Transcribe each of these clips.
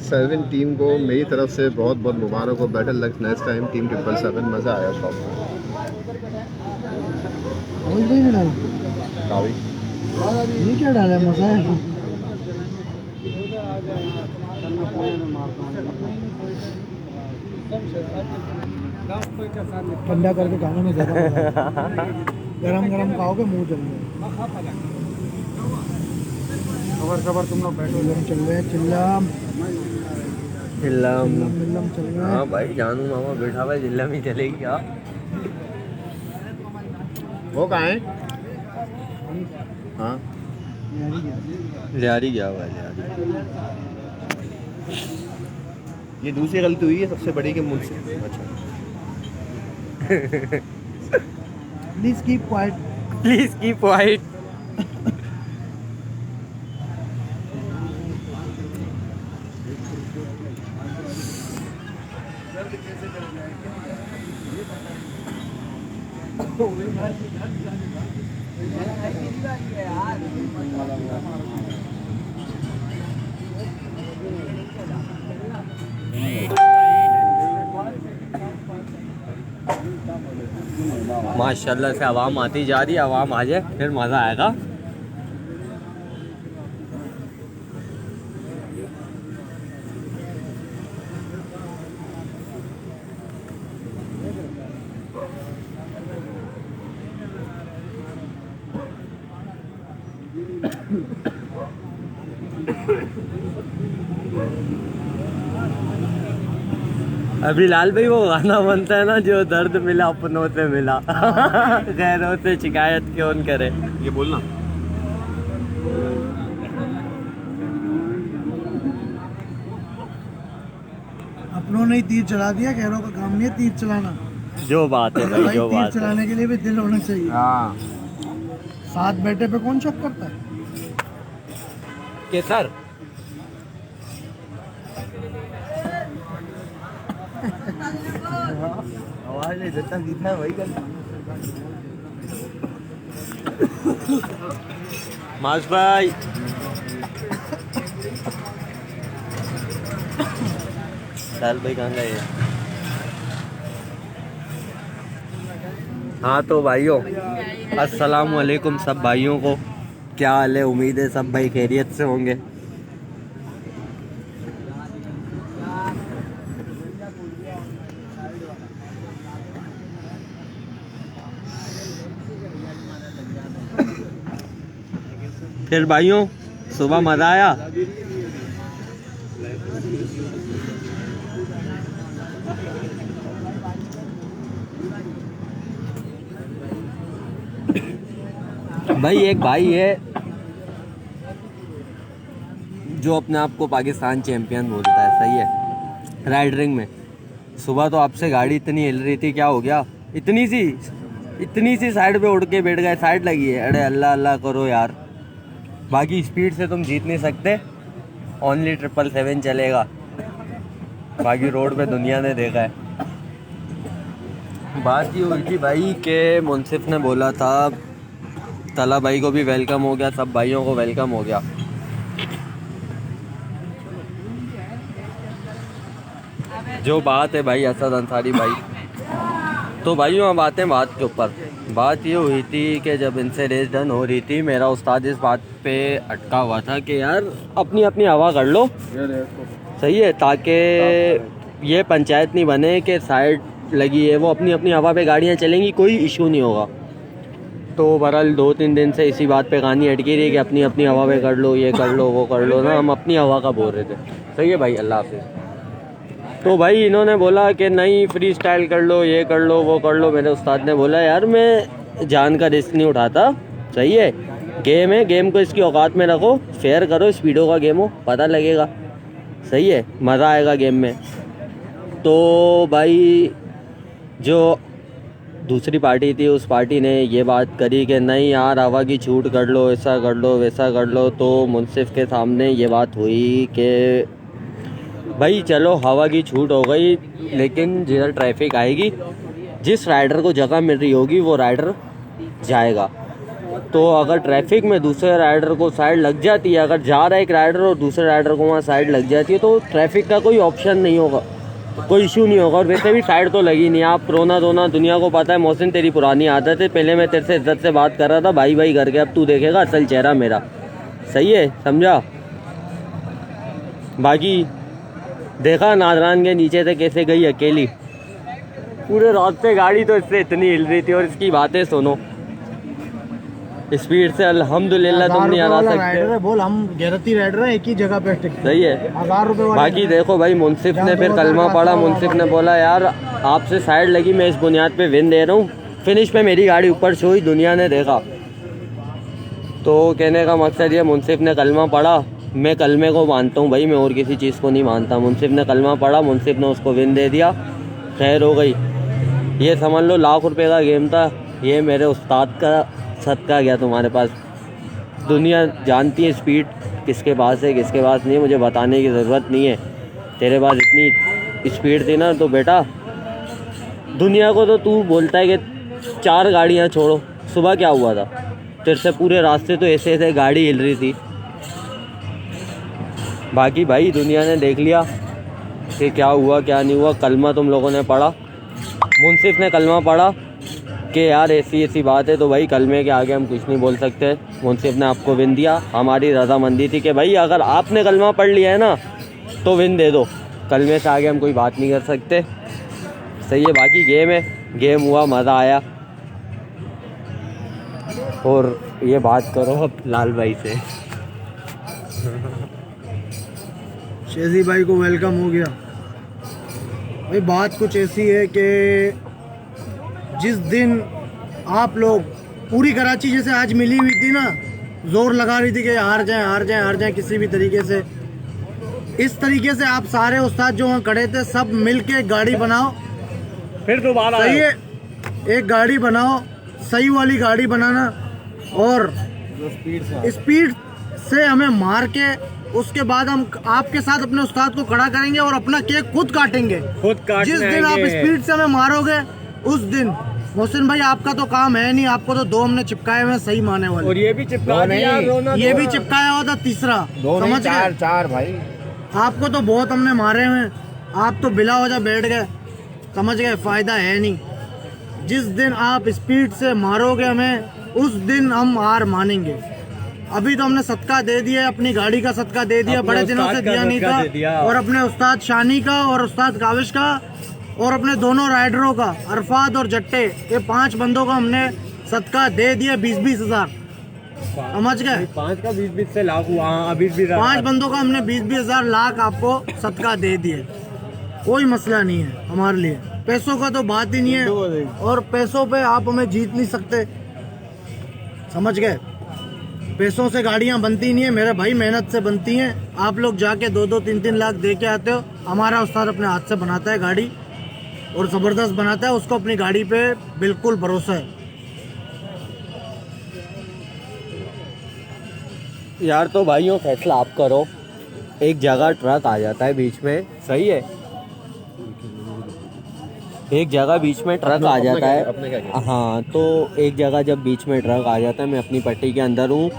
07 team को मेरी तरफ से बहुत बहुत मुबारक हो। Better luck next time team 777। मज़ा आया शॉप में। कावी ये क्या डाला है मजा है। ठंडा करके खाने में ज़्यादा मजा आता है। गरम गरम खाओगे मुंह जल जाए। खबर खबर तुम लोग बैठो चल रहे हैं चिल्लाम चिल्लम। चिल्लम चल रहे हाँ हैं। भाई जानू मामा बैठा हुआ है, चिल्लम ही चलेगी। हाँ वो कहाँ है? हाँ लियारी गया हुआ है, लियारी। ये दूसरी गलती हुई है सबसे बड़ी के मुझसे। अच्छा please keep quiet. Please keep white. माशाल्लाह से आवाम आती जा रही है, आवाम आ जाए फिर मज़ा आएगा। अभी लाल भाई वो गाना बनता है ना, जो दर्द मिला अपनों से मिला गैरों से शिकायत क्यों करे। ये बोलना। अपनों ने ही तीर चला दिया, गैरों का काम नहीं है तीर चलाना। जो बात है भाई, भाई जो तीर बात है। चलाने के लिए भी दिल होना चाहिए। हाँ साथ बैठे पे कौन शक करता है। के सर आवाज जितना दिखना है वही कर। मास भाई लाल भाई कहाँ गए? हाँ तो भाइयों, अस्सलाम वालेकुम सब भाइयों को। क्या हाल है? उम्मीद है सब भाई खैरियत से होंगे। फिर भाइयों सुबह मज़ा आया? भाई एक भाई है जो अपने आप को पाकिस्तान चैंपियन बोलता है, सही है, राइडरिंग में। सुबह तो आपसे गाड़ी इतनी हिल रही थी, क्या हो गया? इतनी सी साइड पे उड़ के बैठ गए, साइड लगी है। अरे अल्लाह अल्लाह करो यार। बाकी स्पीड से तुम जीत नहीं सकते, ओनली 777 चलेगा। बाकी रोड पे दुनिया ने देखा है। बात ये हुई थी भाई के मुंसिफ ने बोला था तला भाई को भी वेलकम हो गया, सब भाइयों को वेलकम हो गया। जो बात है भाई असद अंसारी भाई, तो भाइयों अब आते हैं बात के ऊपर। बात ये हुई थी कि जब इनसे रेस डन हो रही थी, मेरा उस्ताद इस बात पे अटका हुआ था कि यार अपनी अपनी हवा कर लो, सही है, ताकि ये पंचायत नहीं बने कि साइड लगी है, वो अपनी अपनी हवा पे गाड़ियाँ चलेंगी, कोई इशू नहीं होगा। तो बहरहाल 2-3 दिन से इसी बात पे कहानी अटकी रही कि अपनी अपनी हवा पे कर लो, ये कर लो, वो कर लो ना। हम अपनी हवा का बोल रहे थे, सही है भाई, अल्लाह हाफिज़। तो भाई इन्होंने बोला कि नहीं फ्री स्टाइल कर लो, ये कर लो, वो कर लो। मेरे उस्ताद ने बोला यार मैं जान का रिस्क नहीं उठाता, सही है, गेम है, गेम को इसकी औकात में रखो, फेयर करो, स्पीडो का गेम हो, पता लगेगा, सही है, मज़ा आएगा गेम में। तो भाई जो दूसरी पार्टी थी, उस पार्टी ने ये बात करी कि नहीं यार हवा की छूट कर लो, ऐसा कर लो, वैसा कर लो। तो मुंसिफ के सामने ये बात हुई कि भाई चलो हवा की छूट हो गई, लेकिन जिधर ट्रैफिक आएगी, जिस राइडर को जगह मिल रही होगी वो राइडर जाएगा। तो अगर ट्रैफिक में दूसरे राइडर को साइड लग जाती है, अगर जा रहा है एक राइडर और दूसरे राइडर को वहाँ साइड लग जाती है, तो ट्रैफिक का कोई ऑप्शन नहीं होगा, कोई इशू नहीं होगा। और वैसे भी साइड तो लगी नहीं, आप रोना धोना दुनिया को पता है। मोहसिन तेरी पुरानी आदत है, पहले मैं तेरे से इज्जत से बात कर रहा था भाई भाई करके, अब तू देखेगा असल चेहरा मेरा, सही है, समझा। बाकी देखा नादरान के नीचे से कैसे गई अकेली, पूरे रास्ते गाड़ी तो इससे इतनी हिल रही थी। और इसकी बातें सुनो, स्पीड से अल्हम्दुलिल्लाह तुम नहीं हरा सकते। बोल हम गैरती राइडर हैं, एक ही जगह पे टिकते। सही है। 1000 रुपए वाला। बाकी देखो भाई, मुनसिफ ने फिर कलमा पढ़ा, मुनसिफ ने बोला यार आपसे साइड लगी, मैं इस बुनियाद पे विन दे रहा हूँ। फिनिश पे मेरी गाड़ी ऊपर से हुई, दुनिया ने देखा। तो कहने का मकसद ये, मुनसिफ ने कलमा पढ़ा, मैं कलमे को मानता हूँ भाई, मैं और किसी चीज़ को नहीं मानता। मुनसिफ ने कलमा पढ़ा, मुनसिफ ने उसको विन दे दिया, खैर हो गई। ये समझ लो लाख रुपए का गेम था, ये मेरे उस्ताद का सदका गया तुम्हारे पास। दुनिया जानती है स्पीड किसके पास है किसके पास नहीं है, मुझे बताने की ज़रूरत नहीं है। तेरे पास इतनी स्पीड थी ना, तो बेटा दुनिया को तो तू बोलता है कि 4 गाड़ियाँ छोड़ो। सुबह क्या हुआ था तेरे से, पूरे रास्ते तो ऐसे ऐसे गाड़ी हिल रही थी। बाकी भाई दुनिया ने देख लिया कि क्या हुआ क्या नहीं हुआ। कलमा तुम लोगों ने पढ़ा, मुनसिफ ने कलमा पढ़ा कि यार ऐसी ऐसी बात है, तो भाई कलमे के आगे हम कुछ नहीं बोल सकते। मुनसिफ ने आपको विन दिया, हमारी रजामंदी थी कि भाई अगर आपने कलमा पढ़ लिया है ना तो विन दे दो, कलमे से आगे हम कोई बात नहीं कर सकते, सही है। बाकी गेम है, गेम हुआ, मज़ा आया। और ये बात करो अब लाल भाई से। शेजी भाई को वेलकम हो गया भाई। बात कुछ ऐसी है कि जिस दिन आप लोग पूरी कराची जैसे आज मिली हुई थी ना, जोर लगा रही थी कि हार जाएं हार जाएं हार जाएं किसी भी तरीके से, इस तरीके से आप सारे उस्ताद जो वहाँ खड़े थे सब मिल के एक गाड़ी बनाओ, फिर दोबारा सही है, एक गाड़ी बनाओ, सही वाली गाड़ी बनाना, और स्पीड से हमें मार के उसके बाद हम आपके साथ अपने उस्ताद को खड़ा करेंगे और अपना केक खुद काटेंगे। जिस दिन आप स्पीड से हमें मारोगे उस दिन, मोहसिन भाई आपका तो काम है नहीं, आपको तो 2 हमने चिपकाए हुए सही माने वाले, और ये भी चिपका दिया, ये भी चिपकाया हुआ था तीसरा, समझ गए। 4 भाई, आपको तो बहुत हमने मारे हैं, आप तो बिला हो जा बैठ गए, समझ गए, फायदा है नहीं। जिस दिन आप स्पीड से मारोगे हमें उस दिन हम हार मानेंगे। अभी तो हमने सदका दे दिया, अपनी गाड़ी का सदका दे दिया, बड़े दिनों से दिया नहीं था, और अपने उस्ताद शानी का और उस्ताद काविश का और अपने दोनों राइडरों का, अरफात और जट्टे, ये 5 बंदों का हमने सदका दे दिया 20-20 हज़ार, समझ गए। 5 का 20-20 से लाख हुआ, अभी 5 बंदों का हमने 20-20 हज़ार लाख आपको सदका दे दिए, कोई मसला नहीं है हमारे लिए, पैसों का तो बात ही नहीं है, और पैसों पे आप हमें जीत नहीं सकते, समझ गए। पैसों से गाड़ियां बनती नहीं है मेरे भाई, मेहनत से बनती हैं। आप लोग जाके 2-2, 3-3 लाख दे के आते हो, हमारा उस्ताद अपने हाथ से बनाता है गाड़ी और ज़बरदस्त बनाता है, उसको अपनी गाड़ी पे बिल्कुल भरोसा है। यार तो भाइयों फैसला आप करो, एक जगह ट्रक आ जाता है बीच में, सही है, एक जगह बीच में ट्रक आ जाता है, हाँ, तो एक जगह जब बीच में ट्रक आ जाता है, मैं अपनी पट्टी के अंदर हूँ,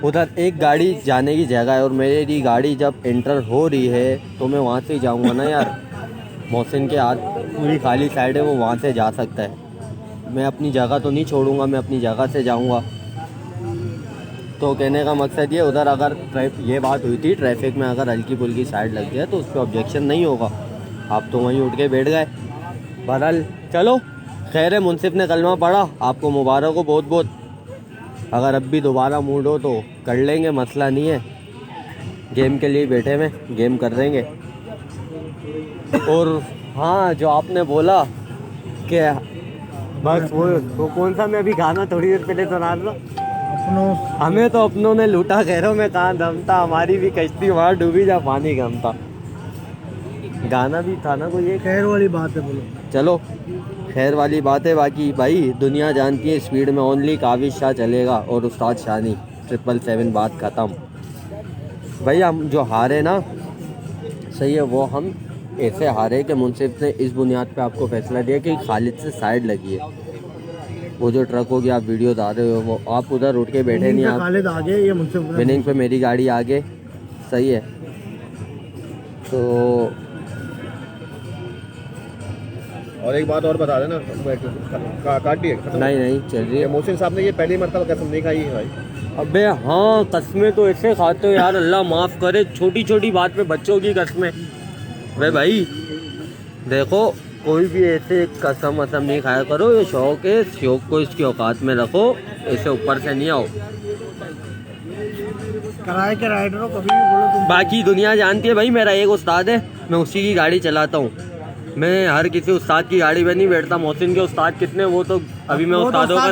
उधर एक गाड़ी जाने की जगह है और मेरी गाड़ी जब एंटर हो रही है तो मैं वहाँ से जाऊँगा ना यार। मोहसिन के हाथ पूरी खाली साइड है, वो वहाँ से जा सकता है, मैं अपनी जगह तो नहीं छोड़ूंगा, मैं अपनी जगह से जाऊँगा। तो कहने का मकसद ये, उधर अगर ये बात हुई थी ट्रैफिक में अगर हल्की फुल्की साइड लग जाए तो उस पर ऑब्जेक्शन नहीं होगा, आप तो वहीं उठ के बैठ गए। बहरहाल चलो खैर है, मुनसिफ ने कलमा पढ़ा, आपको मुबारक हो बहुत बहुत। अगर अब भी दोबारा मूड हो तो कर लेंगे, मसला नहीं है, गेम के लिए बैठे में गेम कर देंगे। और हाँ, जो आपने बोला कि बस वो कौन सा, मैं अभी गाना थोड़ी देर पहले सुना रहा था, हमें तो अपनों ने लूटा, खैरों में कहाँ दम था, हमारी भी कश्ती वहाँ डूबी जा पानी कम था, गाना भी था ना कोई, एक खैर वाली बात है, बोलो चलो खैर वाली बात है। बाकी भाई दुनिया जानती है स्पीड में ओनली काविश शाह चलेगा और उस्ताद शानी, 777 बात ख़त्म। भाई हम जो हारे ना, सही है, वो हम ऐसे हारे कि मुनसिफ ने इस बुनियाद पे आपको फैसला दिया कि खालिद से साइड लगी है, वो जो ट्रकों की आप वीडियो डाल रहे हो वो आप उधर उठ के बैठे नहीं, आप खालिद आगे, ये मुझसे विनिंग पे मेरी गाड़ी आगे, सही है। तो और एक बात और बता देना, काटिए नहीं चल रही है। मोहसिन साहब ने ये पहली मरतबा कसम नहीं खाई है भाई। अबे हाँ, कस्में तो ऐसे खाते हो यार, अल्लाह माफ़ करे, छोटी छोटी बात पे बच्चों की कस्में। भाई देखो, कोई भी ऐसे कसम वसम नहीं खाया करो, ये शौक है, शौक को इसकी औकात में रखो, ऐसे ऊपर से नहीं आओ। किराए के राइडर हो, कभी भी बोलो तुम। बाकी दुनिया जानती है भाई, मेरा एक उस्ताद है, मैं उसी की गाड़ी चलाता हूँ। मैं हर किसी उस्ताद की गाड़ी में नहीं बैठता। मोहसिन के उस्ताद कितने, वो तो अभी मैं उस्तादों का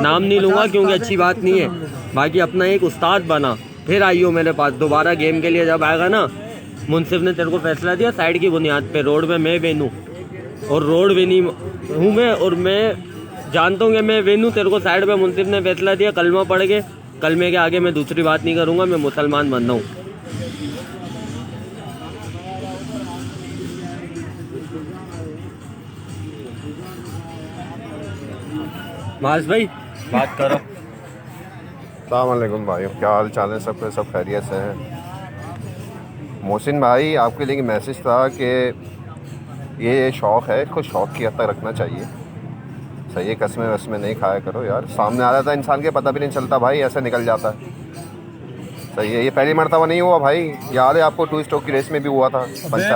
नाम नहीं लूँगा क्योंकि अच्छी बात नहीं है। बाकी अपना एक उस्ताद बना, फिर आइयो मेरे पास दोबारा गेम के लिए। जब आएगा ना, मुनसिफ ने तेरे को फैसला दिया साइड की बुनियाद पे, रोड में मैं वेनू और रोड विनी हूँ मैं, और मैं जानता हूँ कि मैं वेनू, तेरे को साइड पे मुनसिफ ने फैसला दिया, कलमा पढ़ के, कलमे के आगे मैं दूसरी बात नहीं करूँगा, मैं मुसलमान बन रहा हूँ। मास भाई बात करो। अस्सलाम वालेकुम भाई, क्या हाल चाल है? सब खैरियत से हैं? मोहसिन भाई, आपके लिए मैसेज था कि ये शौक़ है, इसको शौक़ की हद तक रखना चाहिए। सही है, कसमें वसमें नहीं खाया करो यार, सामने आ जाता है इंसान के, पता भी नहीं चलता भाई, ऐसे निकल जाता है। सही है, ये पहली मरतबा नहीं हुआ भाई, याद है आपको 2 स्ट्रोक की रेस में भी हुआ था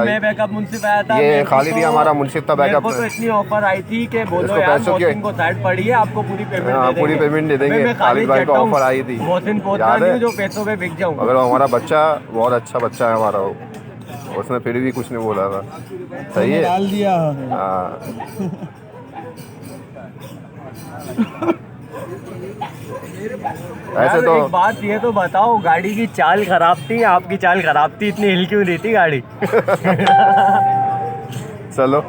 मैं बैकअप मुनसिफ आया था, ये खालिद ही हमारा मुनसिफ था बैकअप। मेरे को तो इतनी ऑफर आई थी कि बोलो यार मोहसिन को साइड पड़ी है, आपको पूरी पेमेंट दे देंगे। खालिद भाई को ऑफर आई थी, मोहसिन याद है, जो पैसों पे बिक जाऊं। अगर हमारा बच्चा बहुत अच्छा बच्चा है हमारा, उसने फिर भी कुछ नहीं बोला था। सही है, डाल दिया। ऐसे तो एक बात ये तो बताओ, गाड़ी की चाल खराब थी, आपकी चाल खराब थी, इतनी हिल क्यों रही थी गाड़ी? चलो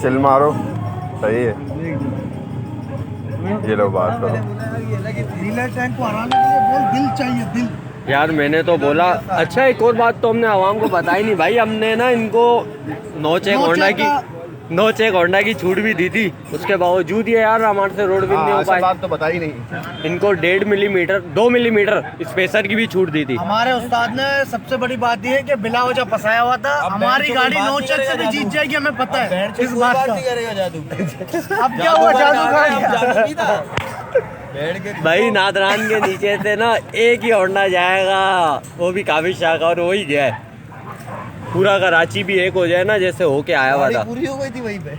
चिल मारो, सही है। ये लो बात करो। डीलर टैंक को हराने के लिए बोल, दिल चाहिए, दिल। यार मैंने तो बोला। अच्छा, एक और बात तो हमने आवाम को बताई नहीं भाई, हमने ना इनको 9 चेक होंडा की छूट भी दी थी, उसके बावजूद ये यार हमारे से रोड भी नहीं हो पाई। बात तो बताई नहीं। इनको 1.5 मिलीमीटर 2 मिलीमीटर स्पेसर की भी छूट दी थी। हमारे उस्ताद ने सबसे बड़ी बात ये है कि बिला वजह फंसाया हुआ था। हमारी गाड़ी 9 चेक से भी जीत जाएगी, हमें पता है इस बात का। अब क्या हुआ, जादू भाई नादरान के नीचे से ना एक ही होंडा जाएगा, वो भी काफी शाह का, और वही गया है। पूरा कराची भी एक हो जाए ना, जैसे होके आया हुआ था। पूरी हो गई थी वहीं पे।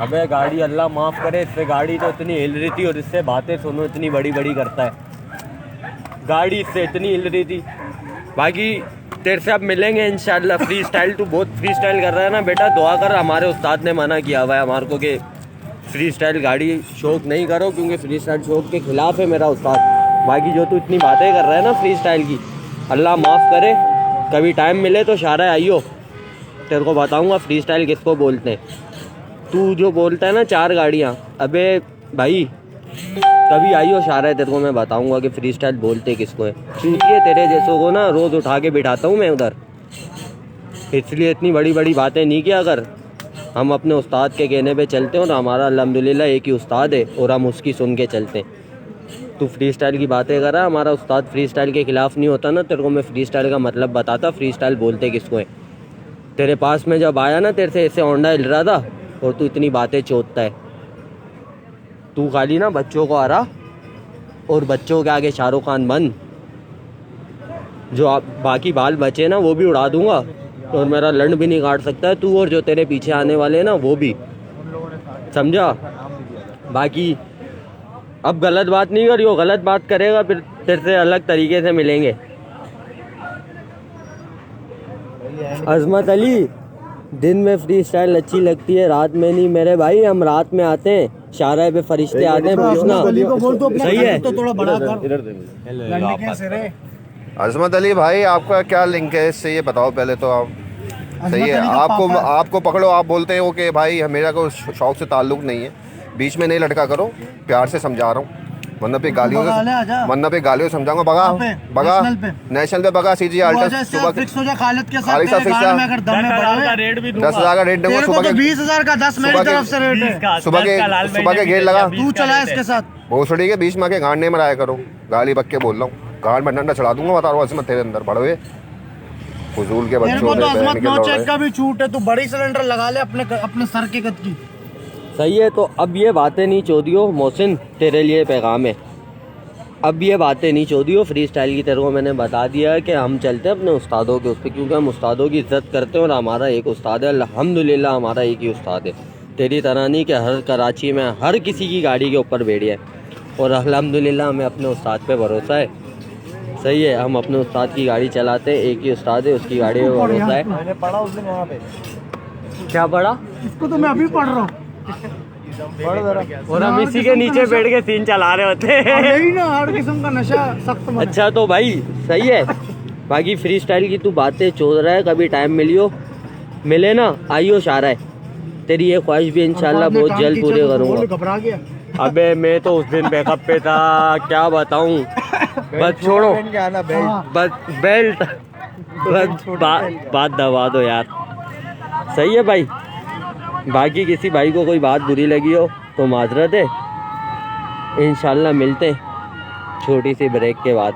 अबे गाड़ी अल्लाह माफ़ करे, इससे गाड़ी तो इतनी हिल रही थी, और इससे बातें सुनो इतनी बड़ी बड़ी करता है, गाड़ी इससे इतनी हिल रही थी। बाकी तेरे से अब मिलेंगे इंशाल्लाह। फ्री स्टाइल, तू बहुत फ्री स्टाइल कर रहा है ना बेटा, दुआ कर। हमारे उस्ताद ने मना किया हुआ है हमारे को कि फ्री स्टाइल गाड़ी शौक नहीं करो, क्योंकि फ्री स्टाइल शौक के खिलाफ है मेरा उस्ताद। बाकी जो तू इतनी बातें कर रहा है ना फ्री स्टाइल की, अल्लाह माफ़ करे, कभी टाइम मिले तो शारा आइयो, तेरे को बताऊंगा फ्री स्टाइल किसको बोलते हैं। तू जो बोलता है ना 4 गाड़ियाँ, अबे भाई कभी आइयो शारा है, तेरे को मैं बताऊंगा कि फ्री स्टाइल बोलते किसको है, क्योंकि तेरे जैसों को ना रोज़ उठा के बिठाता हूँ मैं उधर, इसलिए इतनी बड़ी बड़ी बातें नहीं किया कर। हम अपने उस्ताद के कहने पे चलते हैं, और हमारा अल्हम्दुलिल्लाह एक ही उस्ताद है, और हम उसकी सुन के चलते हैं। तू फ्री स्टाइल की बातें कर रहा है, हमारा उस्ताद फ्री स्टाइल के ख़िलाफ़ नहीं होता ना, तेरे को मैं फ्री स्टाइल का मतलब बताता, फ्री स्टाइल बोलते किसको है। तेरे पास में जब आया ना, तेरे से ऐसे होंडा हिल रहा था, और तू इतनी बातें चोदता है। तू खाली ना बच्चों को आ रहा, और बच्चों के आगे शाहरुख खान बन, जो आप बाकी बाल बचे ना वो भी उड़ा दूंगा, और मेरा लंड भी नहीं काट सकता है तू, और जो तेरे पीछे आने वाले हैं ना वो भी, समझा? बाकी अब गलत बात नहीं करियो, गलत बात करेगा फिर तेरे से अलग तरीके से मिलेंगे। अजमत अली, दिन में फ्री स्टाइल अच्छी लगती है, रात में नहीं मेरे भाई, हम रात में आते हैं, शाहरा पे फरिश्ते आते हैं, पूछना सही है। तो थोड़ा बड़ा कर। अजमत अली भाई, आपका क्या लिंक है इससे, ये बताओ पहले तो आप। सही है, आपको पकड़ो, आप बोलते हो कि भाई मेरा कोई शौक से ताल्लुक़ नहीं है, बीच में नहीं लटका करो, प्यार से समझा रहा हूँ। वरना पे गालियों बगा ले, आजा। से वरना पे गालियों से समझाऊंगा। बगा कहाँ पे? बगा नेशनल पे? नेशनल पे बगा सीजी तू अल्ट्रा आजा इसके सुबह साथ फिक्स हो जा खालिद के साथ। खालिद साहब तेरे फिक्स गाल है। में अगर दम में बढ़ावे 10,000 का रेट दूंगा तेरे को सुबह तो के 20,000 का 10 मेरी सुबह के- तरफ से रेट है। सुबह के गेट लगा तू चला इसके साथ। भोसड़ी के बीच में आके गांड नहीं मराया करो। गाली बक के बोल रहा हूँ, गांड में डंडा चढ़ा दूंगा। बता रहा हूँ असमत तेरे अंदर बढ़वे फजूल के तेरे बच्चों को तो ने अजमत बहन के 9 लौड़े। चेक का भी छूट है। तू बड़ी सिलेंडर लगा ले अपने सर के कद की। सही है। तो अब ये बातें नहीं चोदियो मोहसिन, तेरे लिए पैगाम है। अब ये बातें नहीं चोदियो। फ्री स्टाइल की तरह मैंने बता दिया है कि हम चलते हैं अपने उस्तादों के उस पर, क्योंकि हम उस्तादों की इज्जत करते हैं और हमारा एक उस्ताद है। अल्हम्दुलिल्लाह हमारा एक ही उस्ताद है। तेरी तरह नहीं कि हर कराची में हर किसी की गाड़ी के ऊपर बैठे हैं। और अल्हम्दुलिल्लाह हमें अपने उस्ताद पे भरोसा है। सही है, हम अपने उस्ताद की गाड़ी चलाते हैं। एक ही उस्ताद है, उसकी गाड़ी पे भरोसा है। मैंने पढ़ा उस दिन वहाँ पे। क्या पढ़ा? इसको तो मैं अभी पढ़ रहा हूँ। और हम इसी के नीचे बैठ के सीन चला रहे होते हैं। यही ना हर किस्म का नशा सख्त मन है। अच्छा तो भाई सही है। बाकी फ्री स्टाइल की तू बातें चोद रहा है। कभी टाइम मिले ना आइयो शारा है। तेरी ये ख्वाहिश भी इंशाल्लाह बहुत जल्द पूरे करूँगा। घबरा गया। अबे मैं तो उस दिन बैकअप पे था, क्या बताऊं। बस छोड़ो, बस बेल्ट बस बात दबा दो यार। सही है भाई। बाकी किसी भाई को कोई बात बुरी लगी हो तो माजरत है। इंशाल्लाह मिलते हैं छोटी सी ब्रेक के बाद।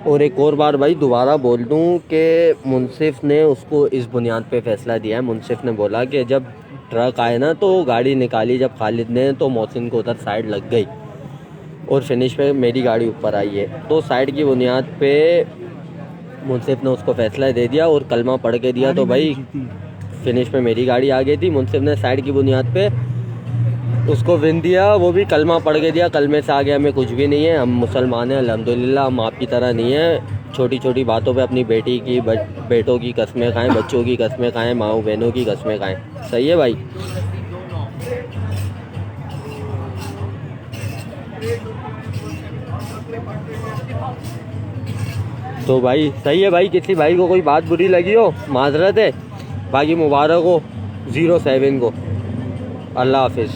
और एक और बार भाई दोबारा बोल दूं कि मुनसिफ ने उसको इस बुनियाद पे फ़ैसला दिया है। मुनसिफ ने बोला कि जब ट्रक आए ना तो गाड़ी निकाली जब खालिद ने, तो मोहसिन को उधर साइड लग गई और फिनिश पे मेरी गाड़ी ऊपर आई है। तो साइड की बुनियाद पे मुनसिफ ने उसको फ़ैसला दे दिया और कलमा पढ़ के दिया। तो भाई फिनिश पे मेरी गाड़ी आ गई थी। मुनसिफ ने साइड की बुनियाद पे उसको विन दिया, वो भी कलमा पढ़ के दिया। कलमे से आगे हमें कुछ भी नहीं है। हम मुसलमान हैं अल्हम्दुलिल्लाह। हम आपकी तरह नहीं है छोटी छोटी बातों पे अपनी बेटी की बेटों की कस्में खाएं, बच्चों की कस्में खाएं, माओ बहनों की कस्में खाएं। सही है भाई। तो भाई सही है भाई। किसी भाई को कोई बात बुरी लगी हो माजरत है। बाकी मुबारक हो 07 को। अल्लाह हाफिज़।